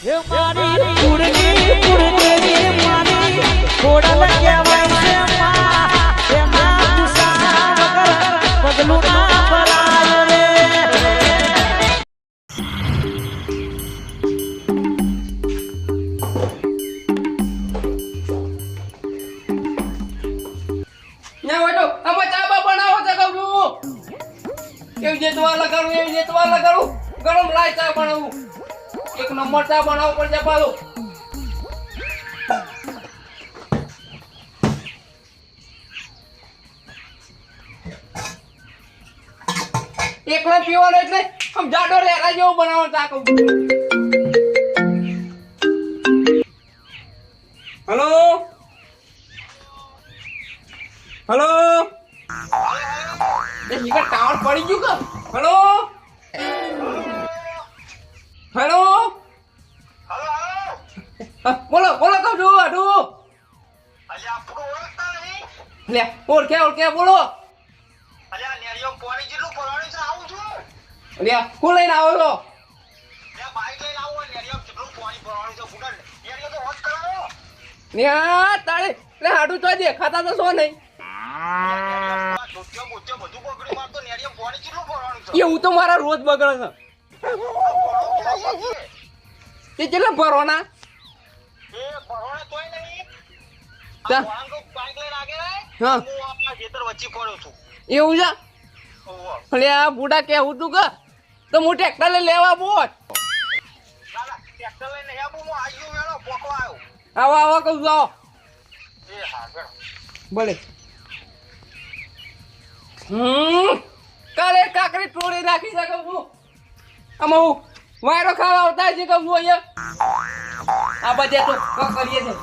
એ મારી કુડની કુડની મારી ખોડલ કહેવાય છે માં એના ગુસ્સા વગર પગલું ના ભરાય રે ના વાટો આમાં ચાબા બનાવો છે કહું છું એવી જેતવા લગાડું ગરમ લાય ચા બનાવું એક નંબર ચા બનાવો પડશે પાલો એકલો પીવાનો એટલે આમ જાડો રેલા જેવો બનાવો ચા કહું હેલો હેલો એ નીકળ ટાવર પડી ગયું કે હેલો હેલો બોલો બોલો કહું છું આડું લે ઓળખે બોલો લે હું લઈને આવો છો ને તારે લે હાડું તો દેખાતા તો શું નહીં એવું તો મારા રોજ બગડે છે તે કેટલા ભરવાના એવું છે એટલે આ બુડા કેવું તું કે તો હું ટ્રેક્ટર લઈ લેવા બોલ આવો કહું છું આવો ભલે કાલે કાકડી તોડી નાખી શકે હું આમાં હું વાયરો ખાવા આવતા છે કહું છું અહીંયા આ બધે તો કરીએ છે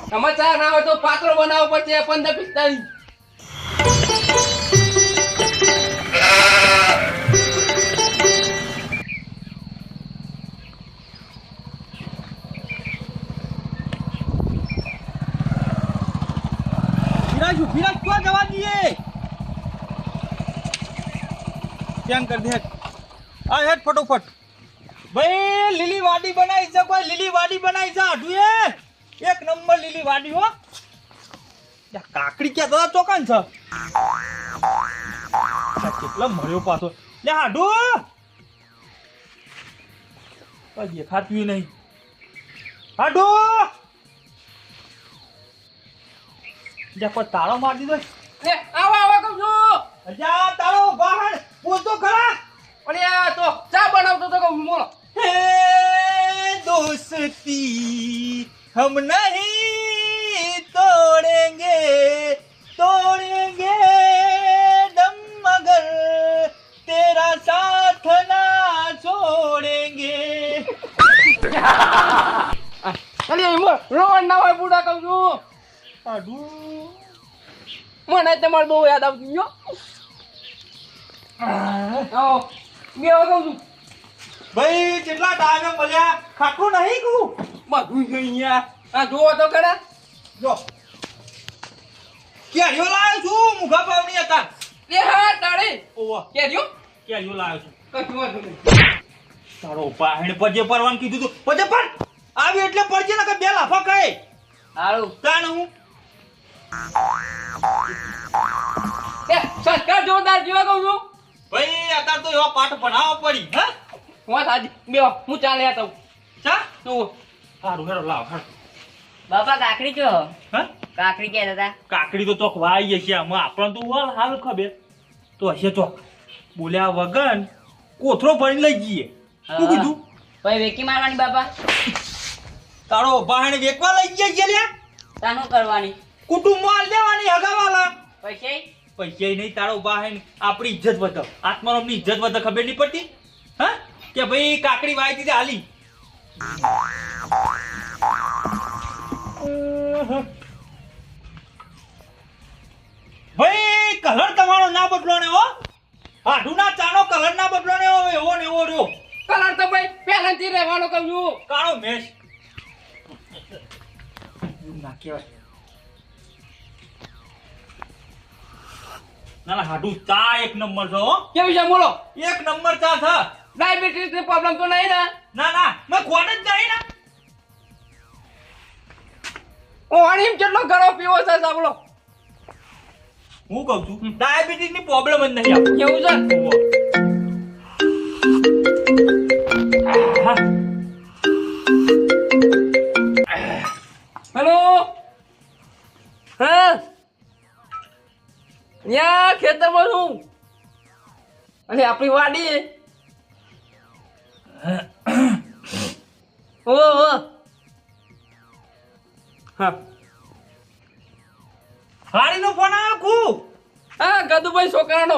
આમાં ચા ના હોય તો પાત્રો બનાવવો પડશે 15-45 વિરાજ ક્યાં જવા દઈએ કેમ કર દે આ હેડ ફટોફટ ભાઈ લીલી વાડી બનાવી છે કોઈ લીલી વાડી બનાવી છે આઢું એક નંબર લીલી વાડી હો કાકડી ક્યાં તો ચોકાન છે કેટલા મર્યો પાછો લે આઢું દેખાતું નહીં આઢું જા કોઈ તાળો મારી દીધો લે આવો કહું છું અજા તાળો બહાર પૂછતો ખરા અને આ તો ચા બનાવતો તો કહું બોલો હે दोस्ती हम नहीं तोड़ेंगे दम मगर तेरा साथ ना छोड़ेंगे અરે રોણ ના હોય બુડા કહું છું આડું મને તમારે બહુ યાદ આવતી ગયો આવો બે કહું છું ભાઈ કેટલા ટાઈમે મળ્યા ખાટું નહીં કહું બધું અહીંયા આ જોવો તો ખરા જો કેરીઓ લાવ્યો છું મુખા પાવની હતા લે હા તારે ઓવા કેજો કેરીઓ લાવ્યો છું કશું વાંધો નહીં તારો પાહેણ પજે પરવાનું કીધું તું પજે પર આવી એટલે પડજે ને કે બે લાફા કહે હારું તાણ હું એ સંસ્કાર જોરદાર જેવા કહું છું ભાઈ અત્યારે તો એવા પાઠ ભણાવવા પડી હા વાત આજે બે હું ચાલે આતા ચા તું હારું હેરો લાવ હાર બાપા કાકડી જો હા કાકડી ક્યાં હતા કાકડી તો ચોક વાઈ છે આમાં આપણને તો હાલ ખબર તો હશે ચોક બોલ્યા વગર કોથરો ભરીને લઈ જઈએ શું કીધું ભાઈ વેકી મારવાની બાપા તારો બહાને વેકવા લઈ ગયા છે લ્યા તાનું કરવાની કુટુંબ માલ દેવાની હગાવાલા પૈસે પૈસા નહીં તારો બહાન આપણી ઇજ્જત વધે આત્માની ઇજ્જત વધે ખબર નહીં પડતી હા કે ભાઈ કાકડી વાઈ દીધી હાલી ભાઈ કલર તમારો ના બદલો ને હો હાડું ના ચાનો કલર ના બદલો ને હો એવો ને એવો રહ્યો કલર તો ભાઈ પહેલાથી રહેવાનો કહું છું કાળો મેશ ના કેવાય ના હાડું ચા એક નંબર છે હો કેવું છે બોલો એક નંબર ચા છે ડાયાબિટીસ ની પ્રોબ્લેમ તો નહીં ને ના મેં ખોટ જ નહીં ને ટાઈમ કેટલો ગળો પીવો છે સાંભળો હું કહું છું ડાયાબિટીસ ની પ્રોબ્લેમ જ નહીં આપણે કેવું છે હેલો હા યા ખેતરમાં છું અને આપણી વાડી ઓ હા હાડીનો ફોન આવ્યો ખૂબ હા ગદુભાઈ છોકરાનો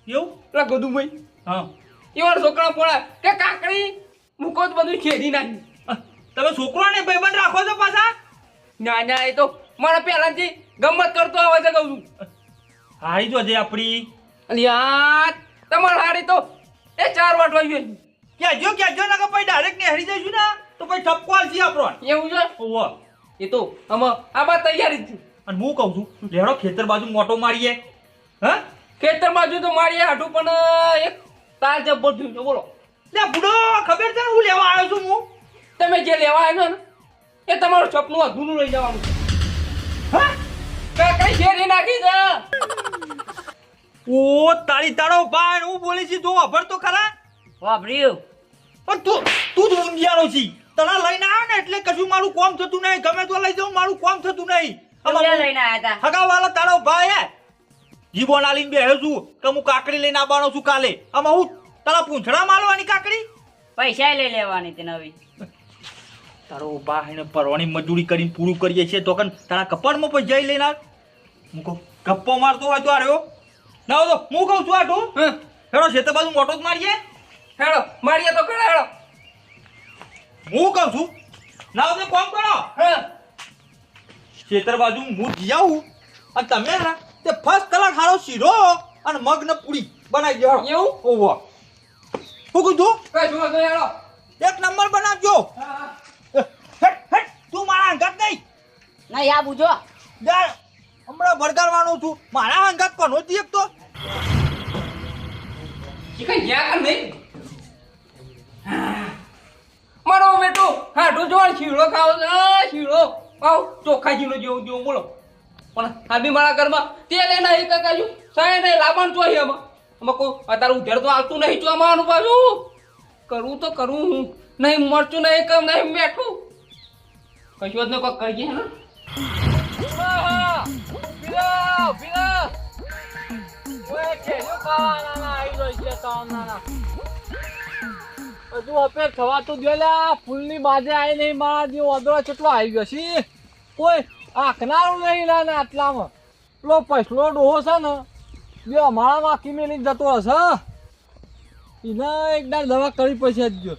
એવું પેલા ગદુભાઈ હા એવા છોકરા પોળા કે કાકડી મૂકો તો બધું ખેડી નાખી તમે છોકરાને ભાઈબંધ રાખો છો પાછા ના ના એ તો મારા પહેલાથી ગમત કરતો આવે છે કહું છું હાડી જો જે આપણી અલ્યા તમારા હારી તો એ 4 વાટ વાગ્યો ક્યાં જો ના પછી ડાયરેક્ટ ને હરી જઈશું ને તો પછી ઠપકો આલસી આપણો એવું છે ઓહો એ તો આમાં તૈયારી જ છે અને હું કહું છું લેડો ખેતર બાજુ મોટો મારીએ હા ખેતર બાજુ તો મારી હાટું પણ એક તાર જબ્બર થયું છે બોલો લે બુડો ખબર છે ને હું લેવા આવ્યો છું હું તમે જે લેવા આવ્યો ને એ તમારું સપનું અધૂરું લઈ જવાનું છે હા કાકડી શેરી નાખી છે ઓ તારી તારો ભાઈ હું બોલી છી તો ખબર તો ખરા વાપર્યું પણ તું જ ઊંઘિયાનો છી તને લઈને આવ્યો ને એટલે કશું મારું કામ થતું નહીં ગમે તો લઈ જાઉં મારું કામ થતું નહીં તું લઈને આવ્યા હતા હગાવાળો તારો ભાઈ હે જીબો નાલીને બેહ્યો છું કે હું કાકડી લઈને આવવાનો છું કાલે આમાં હું તારા પૂંછડા મારવાની કાકડી પૈસા લઈ લેવાની તે નવી તારો ભાઈને પરવાની મજૂરી કરીને પૂરું કરીએ છીએ તો કન તારા કપાળમાં પૈસા લઈને આવ હું કહું ગપ્પો મારતો હોય તો આર્યો ના તો હું કહું છું આટું હેડો ખેતર બાજુ મોટો જ મારીએ હેડો મારીએ તો કરે હેડો હું કહું છું ના તો કોમ કરો ખેતર બાજુ હું જી આવું અને તમે ને તે ફર્સ્ટ કલાક હારો શીરો અને મગ ને પૂરી બનાવી દો એવું ઓહો હું કીધું કઈ જોવા તો હેડો એક નંબર બનાવજો હેટ હેટ તું મારા અંગત નહીં ના યા બુજો યાર હમણાં વળગાડવાનો છું મારા અંગત પણ હોતી એક તો એ કઈ ગયા કર નહીં મારો બેટો હાટું જોડ શીરો ખાવ શીરો આવ ચોખ્ખા શીરો જેવું જેવું બોલો પણ આ બી મારા ઘરમાં તેલ એ નહીં કાકાજુ સાય નહીં લાવવાનું તો આમાં કોઈ અત્યારે ઉધેર તો આવતું નહીં ચોમાવાનું પાછું કરવું તો કરવું હું નહીં મરચું નહીં કમ નહીં બેઠું કશું જ ને કોઈ કરીએ હે ને હજુ અપેર થવાતું જોયેલા ફૂલની બાજે આવી નહીં મારા જે ઓદરો કેટલો આવી ગયો છે કોઈ આંખનારું નહીં લા ને આટલામાં પેલો પછલો ડોહો છે ને બે અમારામાં કિમેલી જતો હશે એને એકદમ દવા કરી પછી જ ગયો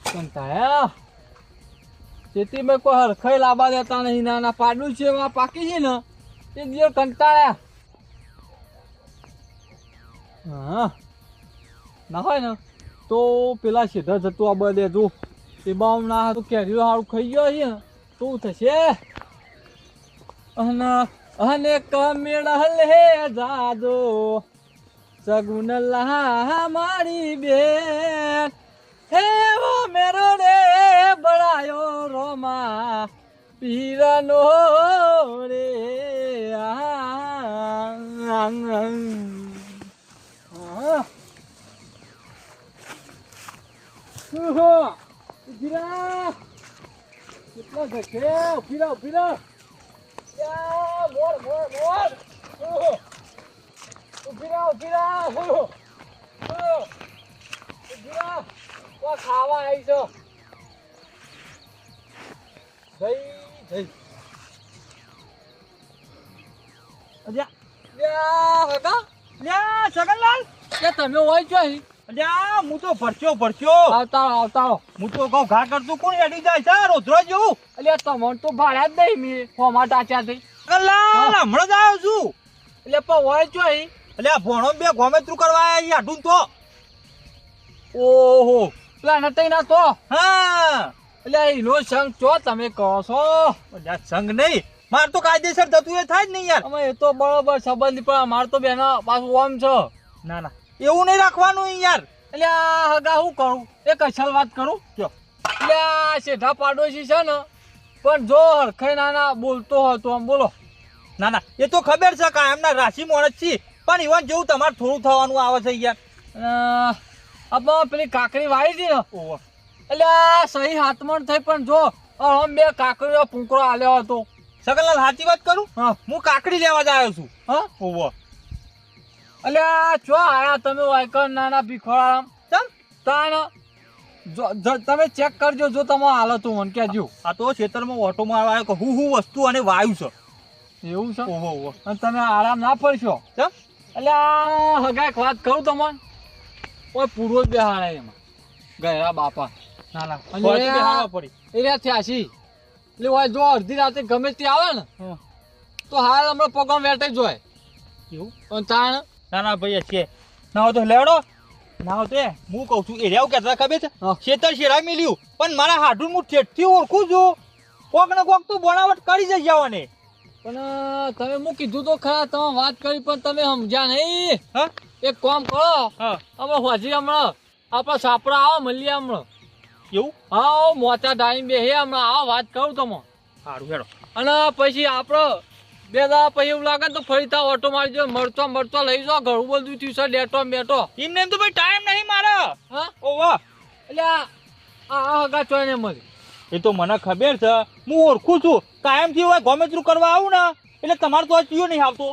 કંટાળ્યા ખેતીમાં કોઈ હરખાઈ લાવવા દેતા નહીં નાના પાડું છે એમાં પાકી છે ને એ જે કંટાળ્યા હા ના હોય ને તો પેલા સીધા જતું આ બધે તું એ બામ ના તો કેરીઓ સારું ખાઈ ગયો છે ને તો થશે અને કમેળ હલે જાજો સગુન લહા મારી બેન હેવો મેરો રે બળાયો રોમા પીરનો રે ઉભીરા કેટલા જશે ઉભીરા મોર ઉભીરા ખાવા આવી છો જઈ સગનલાલ કે તમે હોય છો અહીં અલ્યા હું તો ભરચ્યો આવતારો હું તો કહું ઘા કરતું કોણ એડી જાય છે રોધરો જેવું એટલે તમને તો ભાડ્યા જ નહીં મેં ફોમાં ટાચ્યા થઈ સગનલાલ હમણાં જ આવ્યો છું એટલે પણ હોય છો અહીં એટલે આ ભણો બે ગોમેત્રું કરવા આવ્યા આઢું તો ઓહો પેલા નટાઈ ના તો હા એટલે એનો સંગ ચો તમે કહો છો અલ્યા સંગ નહીં માર તો કાયદેસર થતું એ થાય જ નહીં યાર અમે એ તો બરોબર સંબંધી પણ અમાર તો બેન પાછું ઓમ છો ના ના એવું નહીં રાખવાનું યાર એટલે આ હગા હું કરું એક અસલ વાત કરું કયો એટલે આ શેઠા પાડોશી છે ને પણ જો હરખાઈ નાના બોલતો હતો આમ બોલો. ના ના એ તો ખબર છે કાયમના રાશિ મોણસ છે પણ ઇવન જેવું તમારે થોડું થવાનું આવે છે યાર. આપણે પેલી કાકડી વાવી હતી ને ઓહો એટલે આ સહી હાથમાં થઈ પણ જો આમ બે કાકડીનો પૂંકરો આલ્યો હતો. સકલલાલ સાચી વાત કરું હા હું કાકડી લેવા જ આવ્યો છું. હા ઓહો એટલે ચો આયા તમે વાયકર નાના ભીખોડા ચમ તાન તમે ચેક કરજો જો તમે હાલો તો મને કહેજો. આ તો ખેતરમાં ઓટો મારવા આવ્યો કે હું વસ્તુ અને વાયુ છે. એવું છે ઓહો ઓહો અને તમે આરામ ના પડશો. ચમ એટલે આ હગા એક વાત કહું તમને ઓય પૂરો જ બેહાડે એમાં ગયરા બાપા ના ના અને ફોજ બેહાડવા પડી. એ થયા છી એટલે ઓય જો અડધી રાતે ગમે તે આવે ને તો હાલ હમણાં પગમ વેટાઈ જોય એવું અને તાણ ના ના ભાઈ છે ના હોય તો લેવડો ના હોય તો હું કહું છું એ રેવું કહેતા ખબર છે હા. ખેતર શેરા મિલ્યું પણ મારા હાડું હું ઠેઠથી ઓળખું છું. કોક ને કોક તું બનાવટ કરી જ જવાને. પણ તમે હું કીધું તો ખરા તમે વાત કરી પણ તમે સમજ્યા નહીં. હા એક કામ કરો હા હમણાં હોજી હમણાં આપણા સાપડા આવો મળીએ હમણાં. એવું હા મોચા ડાળી બે હે હમણાં આવો વાત કરું તમે. સારું હેડો અને પછી આપણે બે દાડા પછી એવું લાગે ને તો ફરી તા ઓટો મારી જો મળતો લઈ જાઓ ઘણું બધું થયું છે ડેટો બેટો. એમને એમ તો ભાઈ ટાઈમ નહીં મારે. હા ઓહો એટલે આ હગા ચોઈને મળી. એ તો મને ખબર છે હું ઓળખું છું કાયમથી હોય ગોમેત્રું કરવા આવું ને એટલે તમારે તો આ ચિયો નહીં આવતો.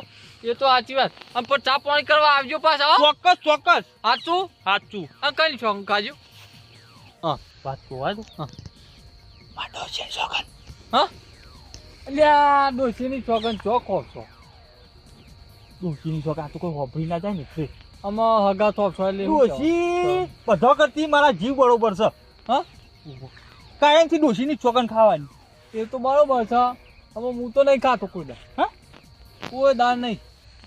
એ તો સાચી વાત આમ પણ ચા પાણી કરવા આવજો પાછા હો. ચોક્કસ ચોક્કસ સાચું સાચું. આ કઈ છો કાજુ હા વાત જોવા દો. હા માટો છે સોગન. હા એટલે આ ડોશીની ચોગન ચોખ્ખો છો ડોશીની સોગન આ તો કોઈ હોભરી ના જાય ને એટલે. આમાં હગા થોપ છો એટલે એવું ડોશી બધા કરતી મારા જીવ બરોબર છે. હા કાયમથી ડોશીની ચોગન ખાવાની. એ તો બરોબર છે હવે હું તો નહીં ખાતો કોઈ દાળ. હા કોઈ દાળ નહીં.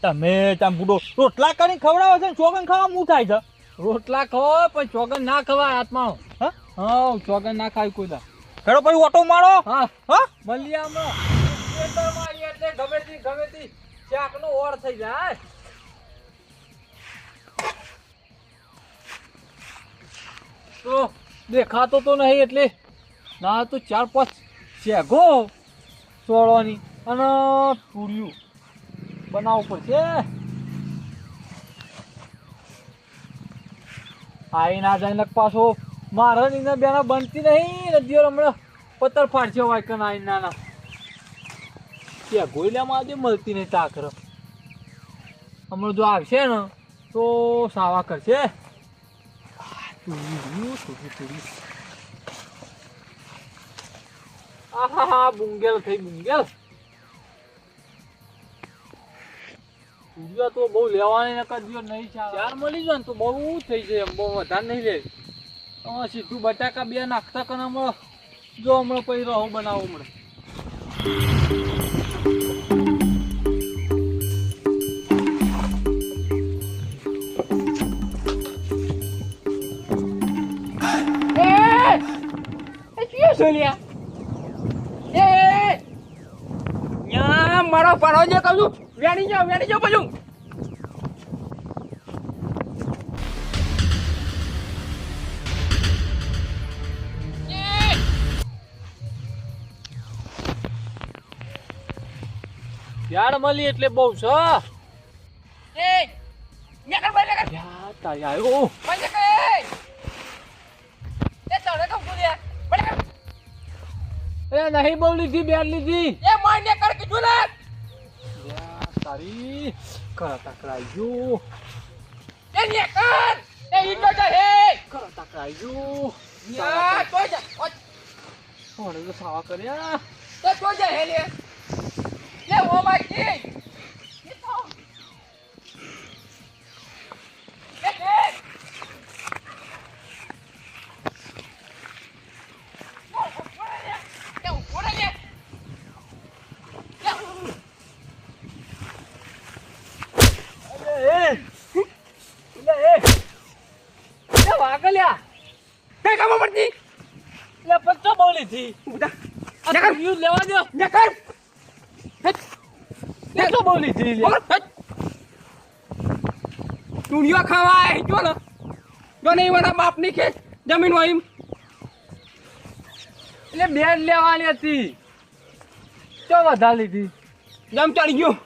તમે તમે બુડો રોટલા કરીને ખવડાવો છે ને ચોગન ખાવા હું થાય છે. રોટલા ખવાય પણ ચોગન ના ખવાય હાથમાં. હા હા ચોગન ના ખાય કોઈ દાળ. હેડો પછી ઓટો મારો. હા હા મળીએ આમાં ખેતરમાં આવીએ એટલે ગમે તે શાકનો ઓર થઈ જાય. તો દેખાતો તો નહીં એટલે ના તો 4-5 શેગો ચોળવાની અને પૂર્યું બનાવવું પડશે. આઈ ના જાય ને પાછો મારા ની બેના બનતી નહીં નદીઓ હમણાં પત્તર ફાડશે હોય કે ના નાના ત્યાં ગોયલામાં આજે મળતી નહીં તાકર હમણાં જો આવશે ને તો સાવા કરશે. આહા બુંગેલ થઈ બુંગેલ. તો બહુ લેવાની ને કદી નહીં ચાર મળી જાય ને તો બહુ થઈ જાય એમ બહુ વધારે નહીં લે. સીધું બટાકા બે નાખતા કે હમણાં જો હમણાં પછી રહું બનાવું હમણાં. મારો પાડો જે કહું છું વેણી જાઓ બધું. યાર મળી એટલે બહુ છે. તારી આવ્યો એ નહીં બહુ લીધી બેર લીધી તારી કરા તકરાઈ ગયું કરા તકરાઈ ગયું તો સાવા કર્યા વાગલ્યા કઈ કામ પડતી એટલે પત્તો બહુ લીધી લેવા દો પત્તો બહુ લીધી ટુડિયો ખાવાય જો ને જો નહીં મારા બાપની ખેત જમીન હોય એમ એટલે બે જ લેવાની હતી ચો વધારે લીધી જમ ચડી ગયું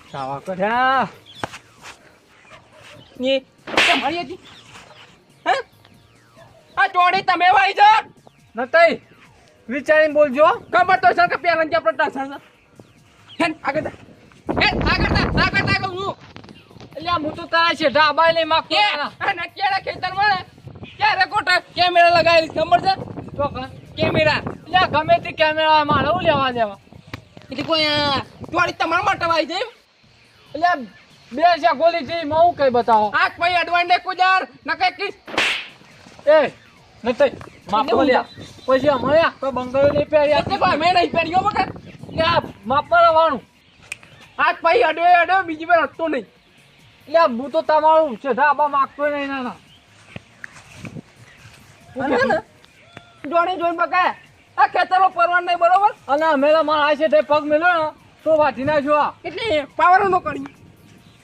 સાવા કર્યા ને તમારી હતી હે આ ચોડી તમે વાઈ છો નતઈ વિચારીને બોલજો ખબર તો છે કે પેરન કે પ્રટા છે હેન આગળ જા હેન આગળ જા કહું છું એટલે હું તો તારા છે ઢાબા લઈ માગતો કે આ નટિયાના ખેતરમાં ને ક્યારે કોટા કેમેરા લગાવેલી ખબર છે તો કર કેમેરા એટલે ગમે તે કેમેરા મારે હું લેવા દેવા એટલે કોઈ ચોડી તમારા માટે વાઈ છે એટલે બે છે ગોલી થી હું કઈ બતાવો આખ ભાઈ એડવાન્ડે કુજાર ન કઈ કી એ નતઈ માપો લ્યા પછી અમારે કોઈ બંગાળી નહીં પહેર્યા એટલે કોઈ મેં નહીં પહેર્યો બકા એટલે આ માપવા રહેવાનું આખ ભાઈ અડવે બીજી વાર હટતો નહીં એટલે હું તો તમારું છે ઢાબા માગતો નહીં ના જોડે જોઈને બકા આ ખેતરમાં પરવાન નહીં બરોબર અને અમે મારા છે તે પગ મેલ્યો ને તો વાટી નાખ્યો આ એટલે પાવર નો કરી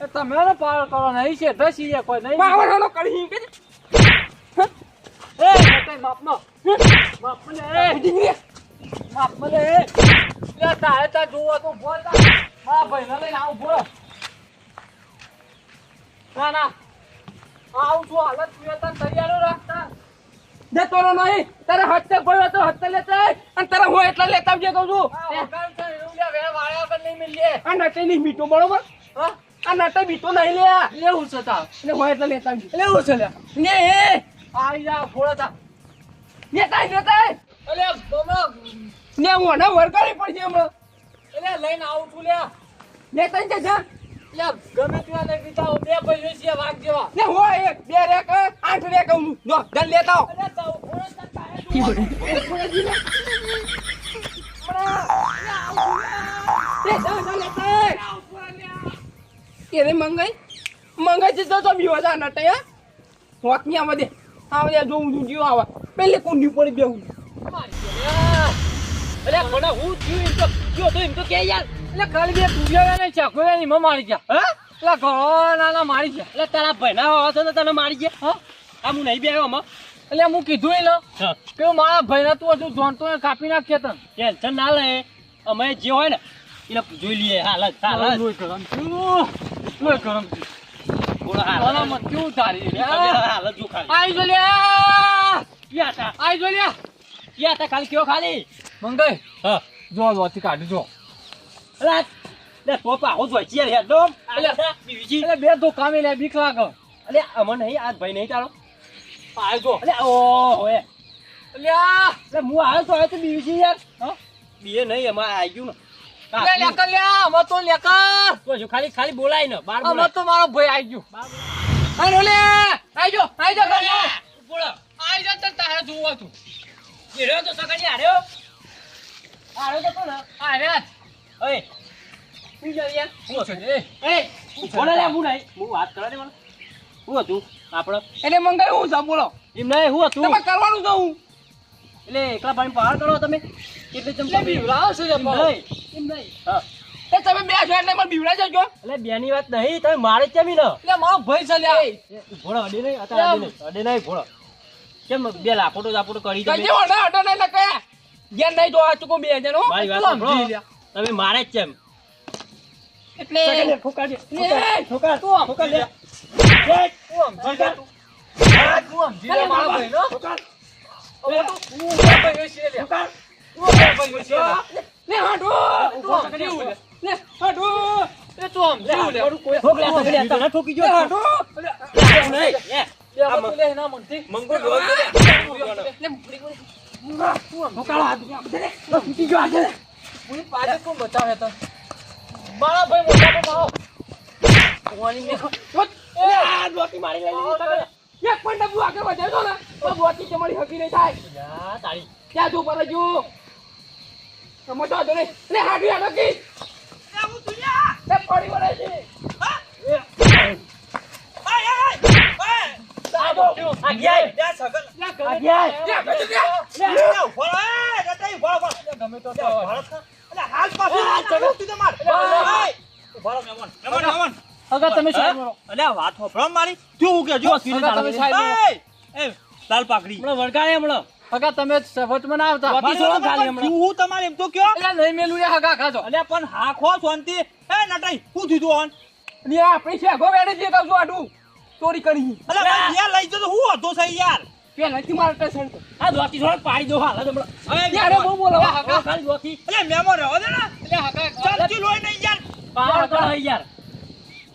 એ તમે ને પાર કરો નહીં છે ધસી કોઈ નહીં પાવર નો કરી કે એ નતઈ માપનો માપને એ માપને એ લે તારે તા જોવો તો બોલતા હા ભાઈ ના લઈને આવું બોલો ના ના આવું છું હાલત તું તૈયાર રાખતા જતો નો નહીં તારે હત્તે પડ્યો તો હત્તે લેતા અને તારે હું એટલા લેતા આવજે કહું છું આ નટે નહીં મીઠો બરોબર આ નટે મીઠો નહીં લે લેવું છે તા એટલે હું એટલા લેતા આવજે લેવું છે લે ને એ આઈ જા ફોડા લેતા એટલે તમે ને હું અને વરકારી પડશે હમણાં એટલે લઈને આવું છું લે લેતા જ જા એટલે ગમે ત્યાં લઈ દીધા બે પૈસે છે વાગ જેવા ને હું એક બે રેક 8 રેક કહું છું જો જલ લેતા આવ એટલે તાવ ફોડા તા કેરે મંગાઈ છે તો બીવા જા નટે હે હોકની આવા દે જોઉં છું જીવ આવા પેલે કુંડી પડી બેહું એટલે કોને હું થયું એમ તો કયો તો એમ તો કે યાર એટલે કાલે બે તુજ્યા ને ચાકોયા ની મારી ગયા હે એટલે ઘણો નાના મારી ગયા એટલે તારા ભાઈના હોવા તો તને મારી ગયા હા આ હું નહીં બેહ્યો આમાં એટલે હું કીધું એ લો કે મારા ભાઈના તું હજુ જોણતો કાપી નાખીએ તને ટેન્શન ના લે અમે જે હોય ને એને જોઈ લઈએ હાલત લોહી ગરમ થયું લોહી ગરમ થયું મત કેવું તારી હાલત જો ખાલી આઈ જો લ્યા ક્યાં હતા આઈ જો લ્યા ક્યાં હતા ખાલી કેવો ખાલી મંગાઈ હા જો લોથી કાઢી જો અલા લે પોપા હો જોઈ ચિયર હે દો બીજી એટલે બે તો કામે લે બીક લાગે અલે અમને નહીં આ ભાઈ નહીં તારો આઈ જો અલે ઓ હોએ અલે આ લે મુ આવ્યો તો આવે તો બીજી યાર હા બીએ નહીં એમાં આવી ગયું ને લે લેકર લે અમે તો લેકર તો જો ખાલી બોલાય ને બાર બોલાય અમે તો મારો ભાઈ આવી ગયો હાલો લે આઈ જો બોલો આઈ જા તને તારે જોવા તું એ રહ્યો તો સગડી આર્યો તો ને આર્યા ઓય હું જા યાર હું છે એ બોલે લે હું નહીં હું વાત કરવા દે મને હું હતું આપણો એટલે મંગાઈ હું જા બોલો એમ નહીં હું હતું તમે કરવાનું તો હું એટલે એકલા ભાઈ પહાડ કરો તમે એટલે તમે બીવરાવ છે એમ નહીં હા એ તમે બે છો એટલે મને બીવડા જજો એટલે બેની વાત નહીં તમે મારે કેમ ન એટલે મારો ભાઈ છે લે ભોળો અડી નહીં અત્યારે અડી નહીં ભોળો કેમ બે લાપોટો કરી કઈ જે ઓડા નહીં લખાયા ગેર નહીં જો આ ચૂકો બે જણો મારી વાત સાંભળો તમે મારે જ કેમ એટલે ઠોકા દે ઠોકા ઠોકા દે મારો ભાઈ નો ઠોકા ઓ તો હું ભાઈ છે લે ઠોકા ઓ ભાઈ છે ને હાડો ને હાડો એ તો આમ જીવ લે ઠોક લે તને ઠોકી ગયો હાડો નહીં એ આમ લે ના મનથી મંગો જો ને ઠોકા હાથ દે ફૂટી ગયો આજે હું પાછે કોણ બચાવે તો મારા ભાઈ મોટા તો મારો કોની મે એ ડોકી મારી લઈ એક પણ ડબ્બુ આગળ વધે તો ને તો ડોકી કે મારી હકી નહીં થાય યા તારી ક્યાં જો પર જો સમજો તો નહીં લે હાડી આ ડોકી એ હું તુયા એ પડી વળે છે હા આ ગયા લે સગલ આ ગયા લે ભોળા ગતઈ ભોળા ગમે તો અલે હાલ પાછો તું તો માર ભોળા મેમન અગર તમે સાહેબ બોલો અલે વાત હોફળો મારી તું કે જો તમે સાહેબ એ લાલ પાકડી હમણાં વળગાડે હમણાં હગા તમે વચમાં ના આવતા બાકી શું ખાલી હમણાં? હું તમારે એમ તો કયો એટલે નહીં મેલું રે હગા ખાજો અલ્યા પણ હાખો શાંતિ એ નટાઈ શું થયું તું ઓન ને આપણે શેગો વેડે જે કહું છું આડું ચોરી કરી અલ્યા ભાઈ યાર લઈ જતો હું હતો સહી યાર પેલાથી મારા ટેન્શન આ દોકી થોડો પાડી દો હાલ હમણાં અરે યાર બહુ બોલો હગા ખાલી દોકી અલ્યા મેમો રહો દે ને એટલે હગા ચાલતી લોય નહીં યાર પાવર તો હઈ યાર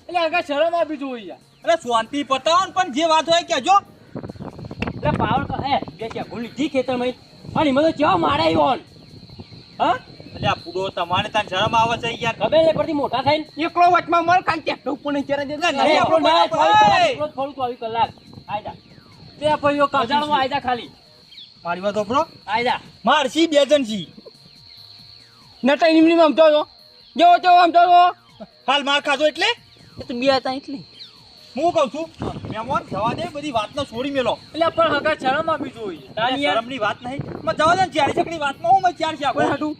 એટલે હગા શરમ આપી જોઈએ યાર અરે શાંતિ પતાવો ને પણ જે વાત હોય કહેજો એટલે પાવર કા એ બે કે ભૂલી જી ખેતરમાં અને મને કેવા મારે ઓન હા અલ્યા પૂડો તમારે તાન શરમ આવે છે યાર ખબર ને પડતી મોટા થઈને એકલો વચમાં મળ કાન ટેક્ટર ઉપર નહીં ચરે દે નહીં, આપણો ના એકલો થોડું તો આવી કલાક આયદા તે ભાઈઓ બજારમાં આયદા ખાલી મારી વાત ઓપરો આયદા મારસી બે જણ છી નટાઈ નિમની આમ તો જેવો તેવો આમ તો હાલ માર ખાધો એટલે એ તો બે હતા એટલે હું કહું છું મહેમાન જવા દે બધી વાતનો છોડી મેલો એટલે પણ હગા શરમ આપી જોઈએ તાની યાર શરમની વાત નહીં મેં જવા દે ને ચારી ચકડી વાતમાં હું મેં ચાર છે કોઈ હાટું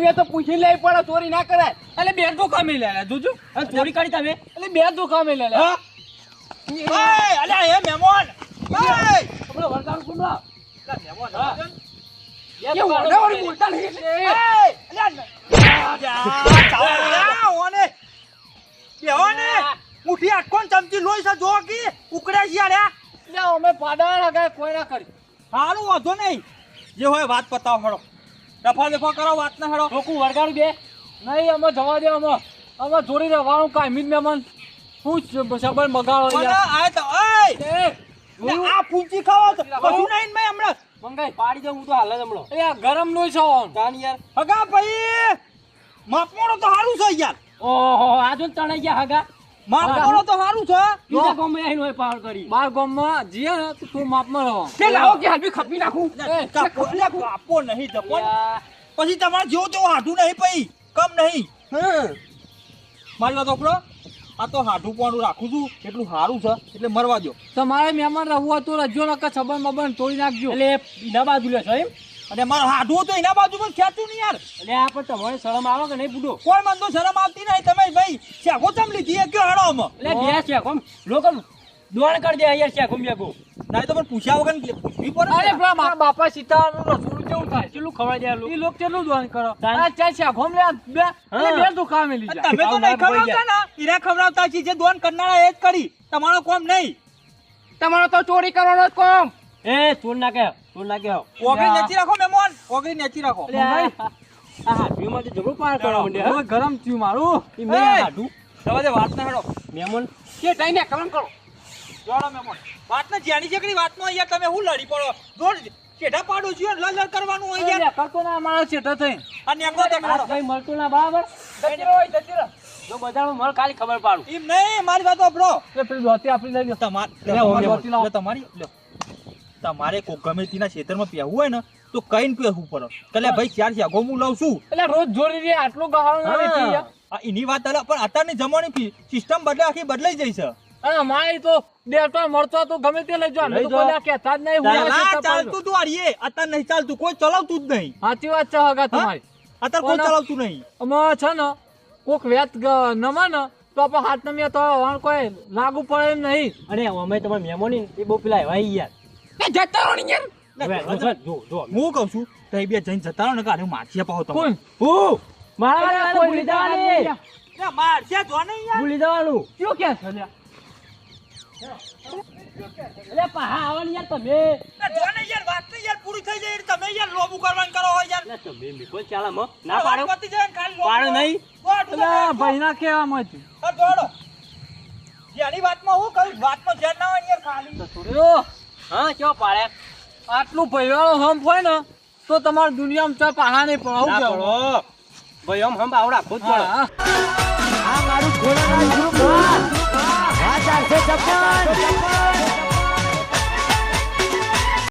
બે તો પૂછી લે પડે ચોરી ના કરાય એટલે બે ધોકા મેં લે જોજો અને ચોરી કરી તમે એટલે બે ધોકા મેં લે હા ઓય અલ્યા એ મહેમાન ઓય આપણે વરદાન કુંડલા મહેમાન હા. જવા દે ને. એ વરદાન વળી બોલતા નહીં એટલે ઓય અલ્યા ઓને બેહોને મુઠી આટકોન ચમચી લોહી સા જો કી ઉકળ્યા છે યાર એટલે અમે પાડા હગા કોઈ ના કરી હારું વાંધો નહીં જે હોય વાત પતાવો હેડો દફા દફા કરો વાત ના હેડો લોકો વરગાડ બે નહીં અમે જવા દે અમે જોડી રહેવાનું કાયમી જ મહેમાન હું સબળ બગાડો મને યાર આ તો ઓય આ પૂંચી ખાવો તો કશું નહીં મેં હમણાં મંગાઈ પાડી દઉં હું તો હાલ જ હમણાં એટલે આ ગરમ નું છે ઓન તાન યાર હગા ભાઈ માપમોડો તો હારું છે યાર ઓહો આ જો તણાઈ ગયા હગા માપમોડો તો હારું છે બીજા ગામમાં આવીને હોય પાવર કરી બાર ગામમાં જીએ ને તો તું માપમાં રહો તે લાવો કે હાલવી ખપી નાખું કાપો એટલે કાપો નહીં જપો યાર. પછી તમારે જેવો તેવો હાડું નહીં પઈ કમ નહીં હા મારી વાત ઓપરો આ તો હાડું પણ રાખું છું એટલું સારું છે એટલે મરવા દો તમારે મહેમાન રહેવું હતું રજો નકર છબન મબન તોડી નાખજો એટલે બીના બાજુ લે છો એમ અને મારો હાડું તો એના બાજુમાં ખેંચું નહીં યાર એટલે આ પણ તમારે શરમ આવે કે નહીં બુડો કોઈ મન તો શરમ આવતી નહીં તમે ભાઈ શેગો ચમ લીધી એ કયો હેડો આમાં એટલે બે છે કોમ લોકો દોડ કરી દે યાર છે કોમ બેગો ના તો પણ પૂછ્યા વગર પૂછવી પડે અરે પેલા મારા બાપા સીતાનું રસોડું કેવું થાય કેટલું ખવાય દે એ લોક કેટલું દોન કરો તાન. આ ચાલ છે ઘોમ લે બે એટલે બે ધોકા મેલી અને જાય તમે તો નહીં ખવડાવતા ને ઈરા ખવડાવતા છે જે દોન કરનારા એ જ કરી તમારો કોમ નહીં તમારો તો ચોરી કરવાનો જ કોમ એ ચોર ના કે ઓગળી નેચી રાખો મહેમાન ઓગળી નેચી રાખો એટલે આ હાડવી માંથી જબરો પાર કરવા માંડ્યા હવે ગરમ થયું મારું ઈ મેં એ! હાડું જવા દે વાત ના હેડો મેમન કે ટાઈને કલમ કરો જોડો મહેમાન વાત ને જ્યાંની જકડી વાતમાં યાર તમે હું લડી પડો જોડ કેઢા પાડો છો લડ કરવાનું હોય યાર કરતો ના મારા ચેટા થઈ અને એકલો તો આ કઈ મળતું ના બરાબર જતી રહો જો બજારમાં મળ ખાલી ખબર પાડું એમ નહીં મારી વાત ઓપરો એટલે પેલી ધોતી આપી લઈ લો તમારે કોઈ ગમે તેના ખેતરમાં પહેવું હોય ને તો કઈ પહેવું પડે એટલે ભાઈ ચાર શાગો હું લઉં છું એટલે રોજ જોડી રે આટલું ગહાણું ના વેચી યાર. આ એની વાત અલગ પણ અત્યારની જમાની સિસ્ટમ બદલે આખી બદલાઈ જઈ છે અને મારી તો દેવતા મળતો તો ગમે તે લઈ જાઓ. લઈ તો જાઓ. કોઈ કહેતા જ નહીં હું આ પહેલા ચેતા પાડું. ચાલતું તું આરીએ અત્યારે નહીં ચાલતું કોઈ ચલાવતું જ નહીં સાચી વાત છે હગા તમારી અત્યારે કોઈ કોના? ચલાવતું નહીં અમે છે ને કોક વેત નમા ને તો આપણે હાથ નમીએ તો વાણ કોઈ લાગુ પડે એમ નહીં. અને અમે તમારા મહેમાની એ બહુ પેલા ભાઈ યાર એ જતા રહો ને યાર હવે જો હું કહું છું તઈ બે જઈને જતા રહો ને કાલે માછિયા પાહો તમે કોણ? હું મારા અરે, કોઈ ભૂલી જવાની લે, માછિયા જો નહીં યાર ભૂલી જવાનું કયો કે છે લ્યા? એટલે પાહા આવવાની યાર તમે લે, જો નહીં યાર વાત નહીં યાર પૂરી થઈ જાય એટલે તમે યાર લોબુ કરવાનું કરો હોય યાર એટલે તમે મિકોલ ચાલા મ ના પાડો વાત પતી જાય ને ખાલી લોબુ પાડો નહીં દોઢ એટલે ઉભા ભાઈના કહેવામાં હતું. હા, દોડો. જેની વાતમાં હું કહું વાતમાં ધ્યાન ના હોય ને યાર ખાલી જો હા કેવો પાડે આટલું ભૈયાળો હંપ હોય ને તો તમારી દુનિયામાં ચા પાહા નહીં પણ આવું ના કેવું? પડો ભાઈ આમ હમ આવડા ખુદ પડો હા, હા. આ મારું ખોરાક